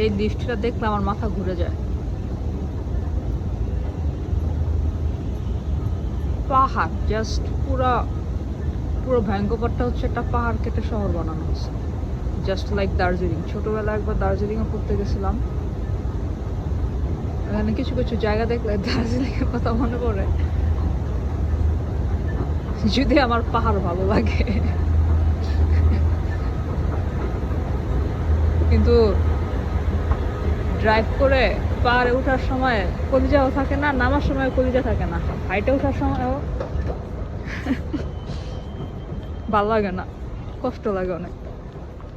এই লিফটটা দেখলে আমার মাথা ঘুরে যায়। পাহাড় জাস্ট পুরা পুরো ভ্যাঙ্কোভারটা হচ্ছে একটা পাহাড় কেটে শহর বানানো হয়েছে, জাস্ট লাইক দার্জিলিং। ছোটবেলায় একবার দার্জিলিংয়ে পড়তে গেছিলাম, এখানে কিছু কিছু জায়গা দেখলে দার্জিলিং এর কথা মনে পড়ে, যদি আমার পাহাড় ভালো লাগে। কিন্তু ড্রাইভ করে পাহাড়ে ওঠার সময় কলিজাও থাকে না, নামার সময় কলিজা থাকে না, হাইটে ওঠার সময়ও ভালো লাগে না, কষ্ট লাগে অনেক।